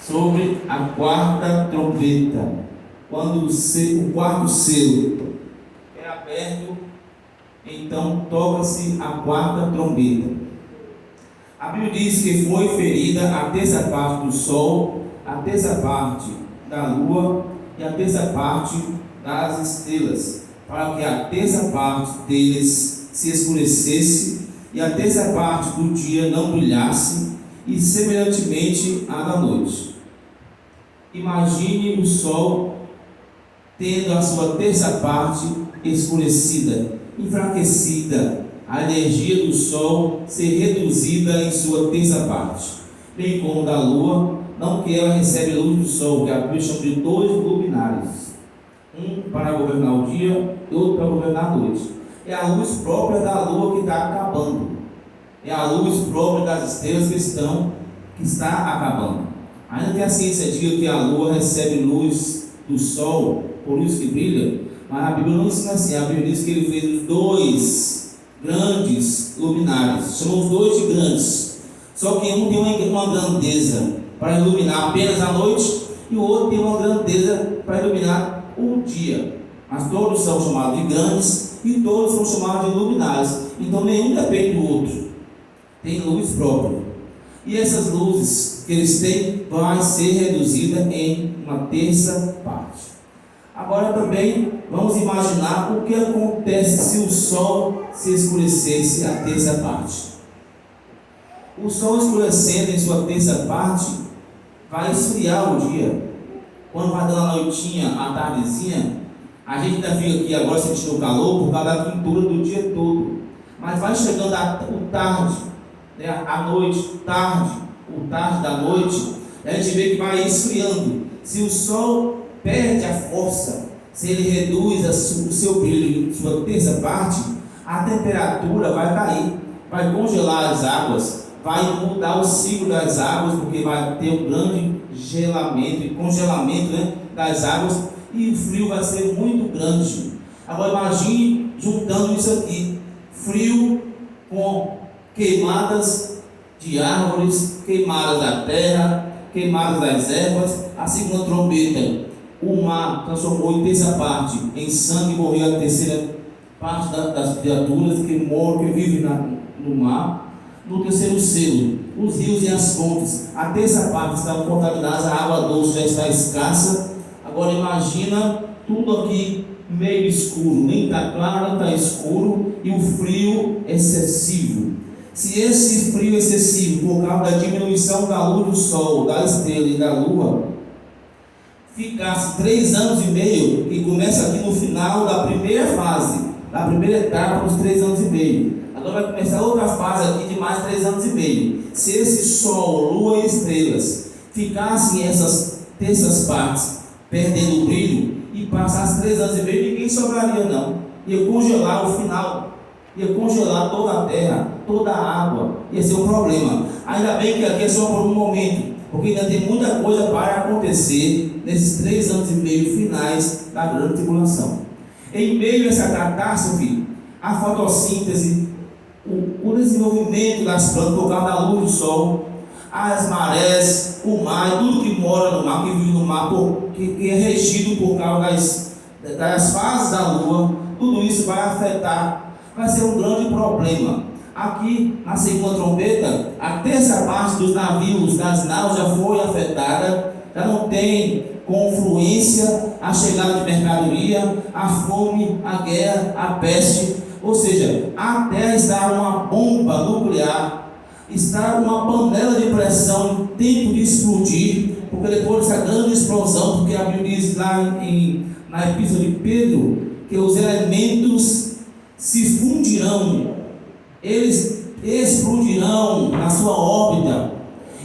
sobre a quarta trombeta. Quando o quarto selo é aberto, então toca-se a quarta trombeta. A Bíblia diz que foi ferida a terça parte do sol, a terça parte da lua e a terça parte das estrelas, para que a terça parte deles se escurecesse e a terça parte do dia não brilhasse, e semelhantemente a da noite. Imagine o sol tendo a sua terça parte escurecida, enfraquecida, a energia do sol ser reduzida em sua terça parte, bem como da lua, não que ela recebe a luz do sol, que a Bíblia chama de dois luminares, um para governar o dia e outro para governar a noite. É a luz própria da lua que está acabando, é a luz própria das estrelas que está acabando. Ainda que a ciência diga que a lua recebe luz do sol, por isso que brilha, mas a Bíblia não ensina assim. A Bíblia diz que ele fez os dois grandes luminares, chamam os dois de grandes, só que um tem uma grandeza para iluminar apenas a noite, e o outro tem uma grandeza para iluminar o dia. Mas todos são chamados de grandes e todos são chamados de luminares, então nenhum depende do outro, tem luz própria. E essas luzes que eles têm vai ser reduzida em uma terça parte. Agora também vamos imaginar o que acontece se o sol se escurecesse a terça parte. O sol escurecendo em sua terça parte vai esfriar o dia. Quando vai dando a noitinha, a tardezinha, a gente ainda fica aqui agora sentindo o calor por causa da quintura do dia todo. Mas vai chegando o tarde, a noite, o tarde da noite, a gente vê que vai esfriando. Se o sol perde a força, se ele reduz o seu brilho em sua terça parte, a temperatura vai cair, vai congelar as águas, vai mudar o ciclo das águas, porque vai ter um grande gelamento e congelamento, das águas, e o frio vai ser muito grande. Agora imagine juntando isso aqui, frio com queimadas de árvores, queimadas da terra, queimadas das ervas. A segunda trombeta, o mar transformou em terça parte em sangue, morreu a terceira parte das criaturas que moram, que vivem no mar. No terceiro selo, os rios e as fontes, a terça parte estavam contaminadas, a água doce já está escassa. Agora imagina tudo aqui meio escuro, nem está claro, nem está escuro, e o frio excessivo. Se esse frio excessivo, por causa da diminuição da luz do sol, da estrela e da lua, ficasse 3 anos e meio, que começa aqui no final da primeira fase, da primeira etapa dos 3 anos e meio. Agora vai começar outra fase aqui de mais 3 anos e meio. Se esse sol, lua e estrelas ficassem essas terças partes perdendo o brilho e passasse 3 anos e meio, ninguém sobraria não. Ia congelar o final, ia congelar toda a terra, toda a água, ia ser um problema. Ainda bem que aqui é só por um momento, porque ainda tem muita coisa para acontecer nesses 3 anos e meio finais da grande tribulação. Em meio a essa catástrofe, a fotossíntese, o desenvolvimento das plantas por causa da luz do sol, as marés, o mar, tudo que mora no mar, que vive no mar, que é regido por causa das fases da lua, tudo isso vai afetar, vai ser um grande problema. Aqui na segunda trombeta, a terça parte dos navios, das naus já foi afetada, já não tem confluência, a chegada de mercadoria, a fome, a guerra, a peste. Ou seja, a terra está uma bomba nuclear, está uma panela de pressão em tempo de explodir, porque depois dessa grande explosão, porque a Bíblia diz lá na Epístola de Pedro, que os elementos se fundirão, eles explodirão na sua órbita,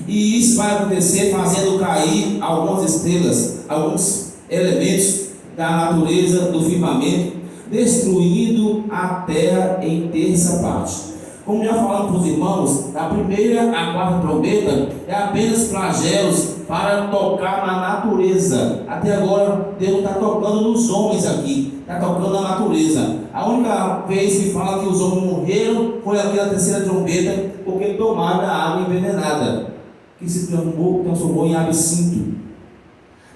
e isso vai acontecer fazendo cair algumas estrelas, alguns elementos da natureza, do firmamento, destruindo a terra em terça parte. Como já falamos para os irmãos, da primeira à quarta trombeta é apenas flagelos para tocar na natureza. Até agora Deus está tocando nos homens aqui, está tocando na natureza. A única vez que fala que os homens morreram foi aqui na terceira trombeta, porque tomaram a água envenenada. que se transformou em absinto.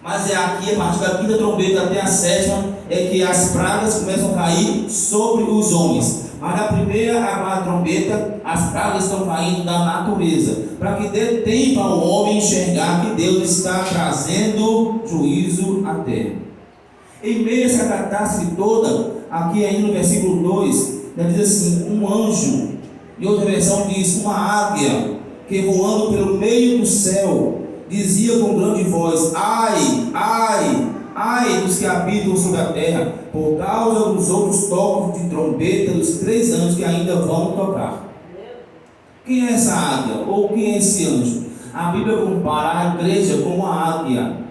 Mas é aqui, a partir da quinta trombeta até a sétima, é que as pragas começam a cair sobre os homens. Mas na primeira a quarta trombeta, as pragas estão caindo da natureza, para que dê tempo ao homem enxergar que Deus está trazendo juízo à terra. Em meio a essa catástrofe toda, aqui ainda no versículo 2, diz assim: um anjo, e outra versão diz, uma águia, que voando pelo meio do céu, dizia com grande voz: ai, ai, ai dos que habitam sobre a terra, por causa dos outros toques de trombeta dos 3 anjos que ainda vão tocar. Quem é essa águia? Ou quem é esse anjo? A Bíblia compara a igreja com a águia.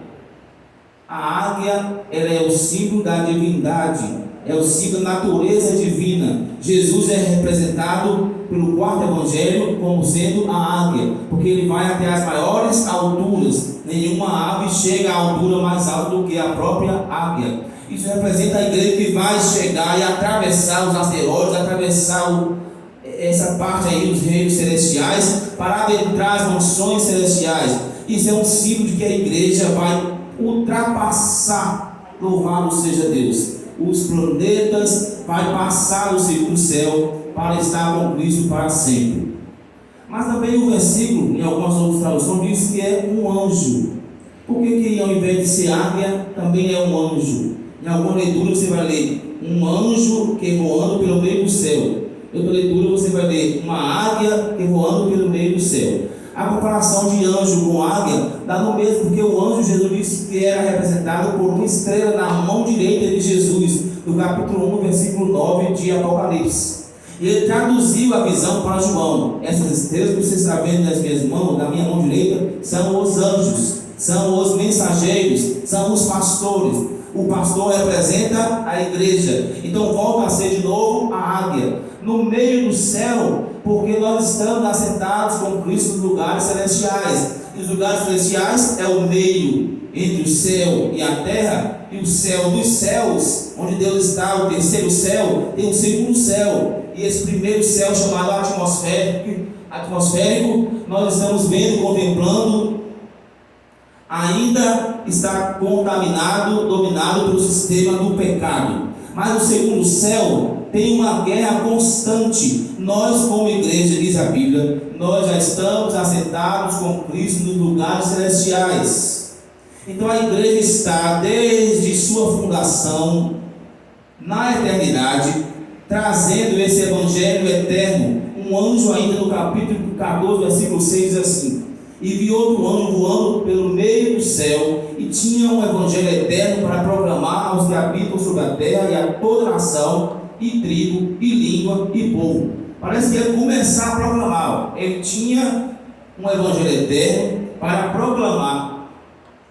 A águia, ela é o símbolo da divindade, é o símbolo da natureza divina. Jesus é representado pelo quarto evangelho como sendo a águia, porque ele vai até as maiores alturas. Nenhuma ave chega à altura mais alta do que a própria águia. Isso representa a igreja que vai chegar e atravessar os asteroides, atravessar essa parte aí dos reinos celestiais, para adentrar as mansões celestiais. Isso é um símbolo de que a igreja vai ultrapassar, louvado seja Deus, os planetas, vai passar o segundo céu para estar com Cristo para sempre. Mas também o versículo, em algumas outras traduções, diz que é um anjo. Por que ao invés de ser águia, também é um anjo? Em alguma leitura você vai ler um anjo que voando pelo meio do céu. Em outra leitura você vai ler uma águia que voando pelo meio do céu. A comparação de anjo com águia dá no mesmo, porque o anjo, Jesus disse que era representado por uma estrela na mão direita de Jesus, no capítulo 1, versículo 9 de Apocalipse. E ele traduziu a visão para João. Essas estrelas que você está vendo nas minhas mãos, na minha mão direita, são os anjos, são os mensageiros, são os pastores. O pastor representa a igreja. Então volta a ser de novo a águia no meio do céu, porque nós estamos assentados com Cristo nos lugares celestiais. E os lugares celestiais é o meio entre o céu e a terra, e o céu dos céus, onde Deus está, o terceiro céu, tem o segundo céu. E esse primeiro céu, chamado atmosférico, nós estamos vendo, contemplando, ainda está contaminado, dominado pelo sistema do pecado. Mas no segundo céu tem uma guerra constante. Nós, como igreja, diz a Bíblia, nós já estamos assentados com Cristo nos lugares celestiais. Então a igreja está desde sua fundação na eternidade, trazendo esse evangelho eterno. Um anjo, ainda no capítulo 14, versículo 6, diz assim: e vi outro anjo voando pelo meio do céu, e tinha um evangelho eterno para proclamar aos que habitam sobre a terra, e a toda nação, e tribo, e língua, e povo. Parece que ia começar a proclamar. Ele tinha um evangelho eterno para proclamar,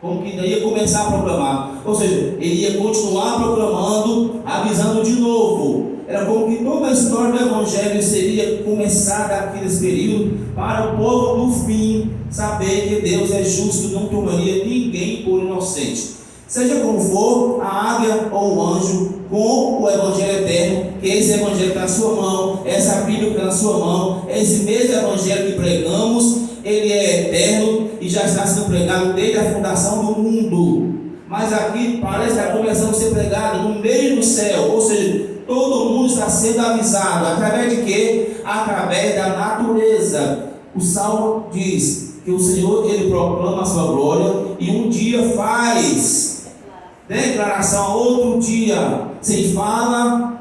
como que ia começar a proclamar. Ou seja, ele ia continuar proclamando, avisando de novo. Era como que toda a história do evangelho seria começada aqui nesse período, para o povo do fim saber que Deus é justo e não tomaria ninguém por inocente. Seja como for, a águia ou o anjo, com o evangelho eterno, que esse evangelho está na sua mão, essa Bíblia que está na sua mão, esse mesmo evangelho que pregamos, ele é eterno e já está sendo pregado desde a fundação do mundo. Mas aqui parece que está começando a ser pregado no meio do céu, ou seja, todo mundo está sendo avisado. Através de quê? Através da natureza. O Salmo diz que o Senhor, ele proclama a sua glória, e um dia faz declaração, outro dia sem fala,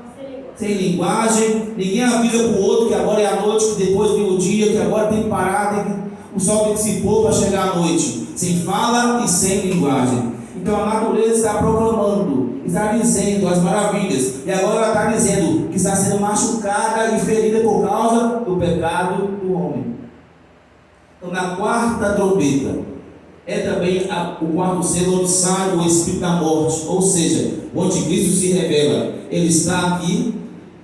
sem linguagem. Ninguém avisa para o outro que agora é a noite, que depois vem o dia, que agora tem que parar, o sol tem que se pôr para chegar à noite. Sem fala e sem linguagem. Então a natureza está proclamando, está dizendo as maravilhas, e agora ela está dizendo que está sendo machucada e ferida por causa do pecado do homem. Então na quarta trombeta é também o quarto selo, onde sai o espírito da morte, ou seja, o anticristo se revela. Ele está aqui,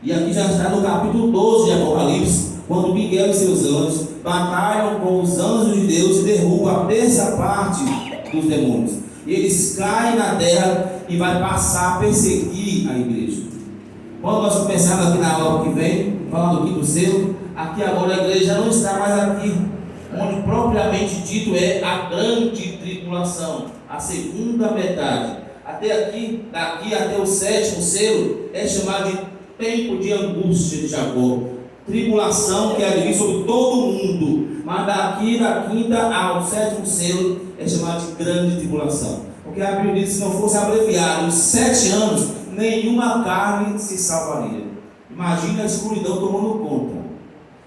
e aqui já está no capítulo 12 de Apocalipse, quando Miguel e seus anjos batalham com os anjos de Deus e derrubam a terça parte dos demônios. E eles caem na terra e vai passar a perseguir a igreja. Quando nós começarmos aqui na aula que vem, falando do quinto selo, aqui agora a igreja não está mais aqui. onde propriamente dito é a grande tribulação, a segunda metade. Até aqui, daqui até o sétimo selo, é chamado de tempo de angústia de Jacó. Tribulação que há de vir sobre todo o mundo, mas daqui da quinta ao sétimo selo é chamado de grande tribulação, porque a Bíblia diz que se não fosse abreviado os 7 anos, nenhuma carne se salvaria. Imagine a escuridão tomando conta,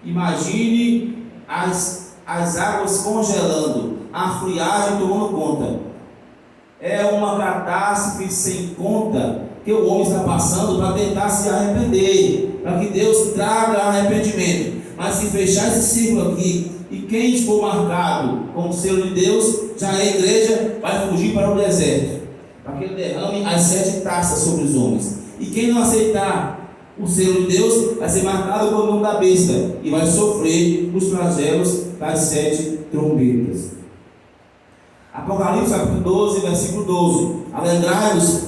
imagine as águas congelando, a friagem tomando conta. É uma catástrofe sem conta que o homem está passando para tentar se arrepender, para que Deus traga arrependimento. Mas se fechar esse círculo aqui, e quem for marcado com o selo de Deus, já a igreja vai fugir para o deserto, para que ele derrame as 7 taças sobre os homens. E quem não aceitar o selo de Deus, vai ser marcado com o nome da besta, e vai sofrer os flagelos das 7 trombetas. Apocalipse capítulo 12, versículo 12. Alegrai-vos,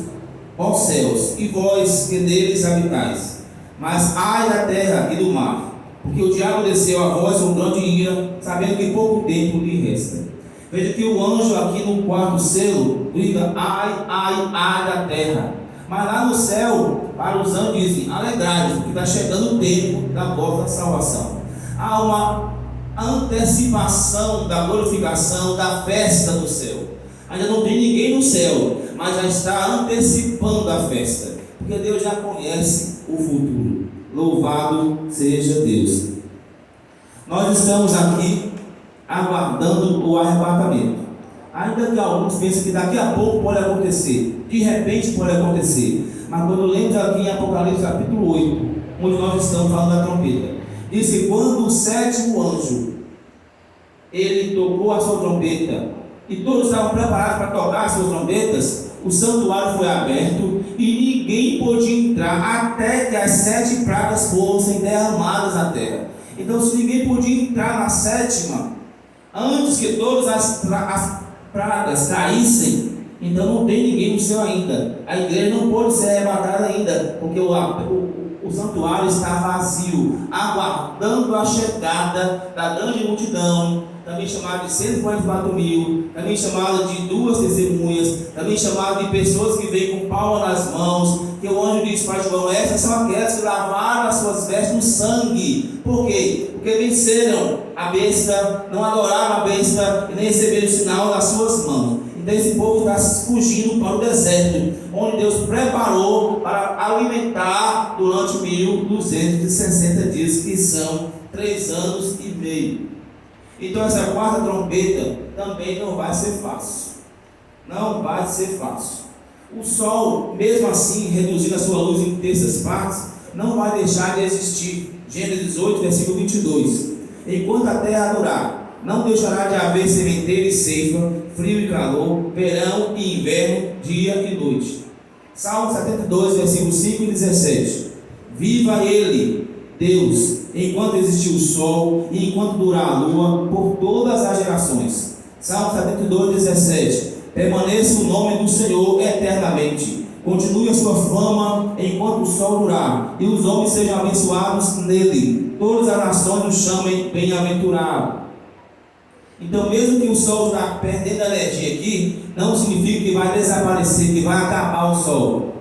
ó céus, e vós que neles habitais, mas ai da terra e do mar, porque o diabo desceu a vós com grande ira, sabendo que pouco tempo lhe resta. Veja que o anjo aqui no 4º selo grita ai, ai, ai da terra, mas lá no céu, para os anjos dizem alegrai-vos, porque está chegando o tempo da vossa salvação. Há uma antecipação da glorificação, da festa do céu. Ainda não tem ninguém no céu, mas já está antecipando a festa, porque Deus já conhece o futuro. Louvado seja Deus. Nós estamos aqui aguardando o arrebatamento. Ainda que alguns pensem que daqui a pouco pode acontecer, de repente pode acontecer, mas quando lemos aqui em Apocalipse capítulo 8, onde nós estamos falando da trombeta, diz que quando o 7º anjo ele tocou a sua trombeta e todos estavam preparados para tocar as suas trombetas, o santuário foi aberto e ninguém pôde entrar até que as 7 pragas fossem derramadas na terra. Então, se ninguém podia entrar na 7ª antes que todas as pragas caíssem, então não tem ninguém no céu ainda. A igreja não pode ser arrebatada ainda, porque o santuário está vazio, aguardando a chegada da grande multidão, também chamada de 144 mil, também chamada de 2 testemunhas, também chamada de pessoas que vêm com palma nas mãos, que o anjo diz para João: essas são aquelas que lavaram as suas vestes no sangue. Por quê? Porque venceram a besta, não adoraram a besta e nem receberam o sinal das suas mãos. Então esse povo está fugindo para o deserto, onde Deus preparou para alimentar durante 1260 dias, que são 3 anos e meio. Então essa 4ª trombeta também não vai ser fácil. Não vai ser fácil. O sol, mesmo assim, reduzindo a sua luz em terças partes, não vai deixar de existir. Gênesis 18, versículo 22. Enquanto a terra durar, não deixará de haver sementeira e ceifa, frio e calor, verão e inverno, dia e noite. Salmo 72, versículos 5 e 17. Viva ele, Deus, enquanto existir o sol e enquanto durar a lua, por todas as gerações. Salmo 72, 17. Permaneça o nome do Senhor eternamente. Continue a sua fama enquanto o sol durar, e os homens sejam abençoados nele. Todas as nações o chamem bem-aventurado. Então, mesmo que o sol está perdendo energia aqui, não significa que vai desaparecer, que vai acabar o sol.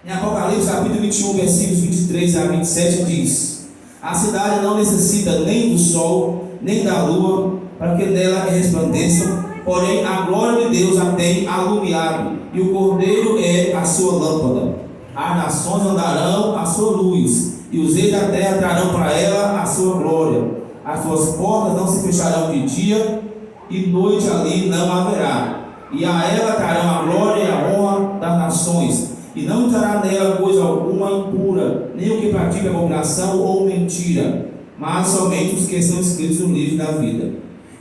Em Apocalipse capítulo 21, versículos 23 a 27 diz: a cidade não necessita nem do sol, nem da lua, para que nela resplandeçam, porém a glória de Deus a tem alumiado, e o Cordeiro é a sua lâmpada. As nações andarão à sua luz, e os reis da terra trarão para ela a sua glória. As suas portas não se fecharão de dia, e noite ali não haverá. E a ela trarão a glória e a honra das nações, e não entrará nela coisa alguma impura, nem o que pratica abominação ou mentira, mas somente os que estão escritos no livro da vida.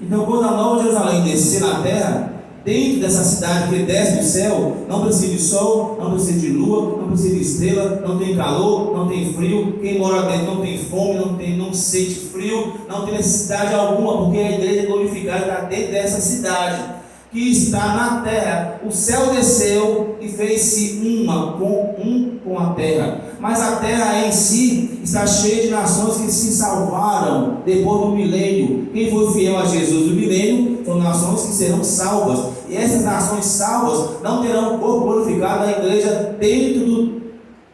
Então, quando a Nova Jerusalém descer na terra, dentro dessa cidade que desce do céu, não precisa de sol, não precisa de lua, não precisa de estrela, não tem calor, não tem frio. Quem mora dentro não tem fome, não sente frio, não tem necessidade alguma, porque a igreja glorificada está dentro dessa cidade, que está na terra. O céu desceu e fez-se com a terra, mas a terra em si está cheia de nações que se salvaram depois do milênio. Quem foi fiel a Jesus no milênio são nações que serão salvas, e essas nações salvas não terão o corpo glorificado da igreja dentro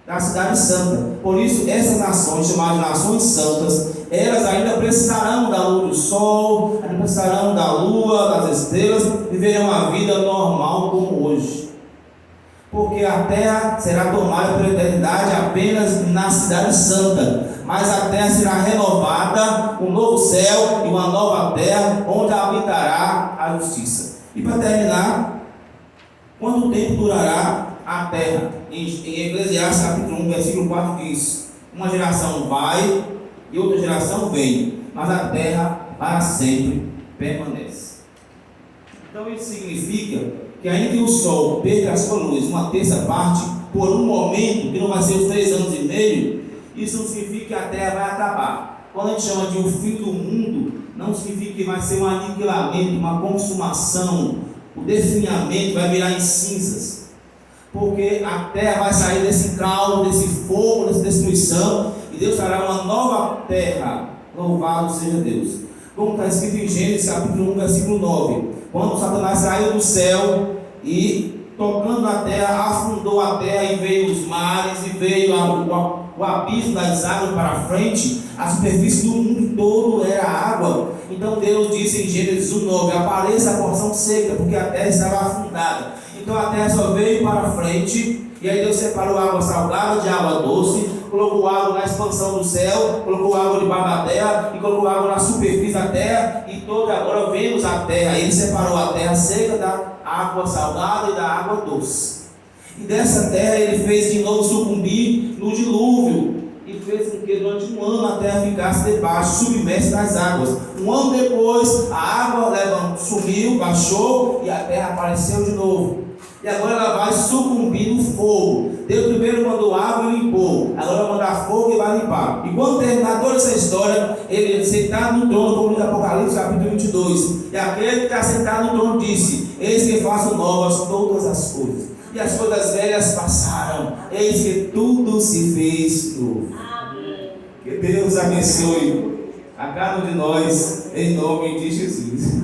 da cidade santa. Por isso, essas nações, chamadas nações santas, elas ainda precisarão da luz do sol, ainda precisarão da lua, das estrelas, viverão a vida normal como hoje. Porque a terra será tomada pela eternidade apenas na cidade santa, mas a terra será renovada, um novo céu e uma nova terra, onde habitará a justiça. E para terminar, quanto tempo durará a terra? Em Eclesiastes capítulo 1, versículo 4 diz: uma geração vai e outra geração vem, mas a terra para sempre permanece. Então isso significa que ainda que o sol perca a sua luz uma terça parte, por um momento, que não vai ser os 3 anos e meio, isso não significa que a terra vai acabar. Quando a gente chama de o fim do mundo, não significa que vai ser um aniquilamento, uma consumação, o definhamento vai virar em cinzas. Porque a terra vai sair desse caos, desse fogo, dessa destruição, e Deus fará uma nova terra. Louvado seja Deus. Como está escrito em Gênesis capítulo 1, versículo 9: quando Satanás saiu do céu e, tocando na terra, afundou a terra, e veio os mares, e veio o abismo das águas para frente, a superfície do mundo todo era água. Então Deus disse em Gênesis 1:9: apareça a porção seca, porque a terra estava afundada. Então a terra só veio para frente, e aí Deus separou água salgada de água doce, colocou água na expansão do céu, colocou água debaixo da terra, e colocou água na superfície da terra, e toda agora vemos a terra. Ele separou a terra seca da água salgada e da água doce. E dessa terra ele fez de novo sucumbir no dilúvio, e fez com que durante um ano a terra ficasse debaixo, submersa nas águas. Um ano depois, a água sumiu, baixou, e a terra apareceu de novo. E agora ela vai sucumbir no fogo. Deus primeiro mandou água e limpou, agora vai mandar fogo e vai limpar. E quando terminar toda essa história, ele sentado no trono, como diz Apocalipse capítulo 22, e aquele que está sentado no trono disse: eis que faço novas todas as coisas, e as coisas velhas passaram, eis que tudo se fez novo. Amém. Que Deus abençoe a cada um de nós, em nome de Jesus.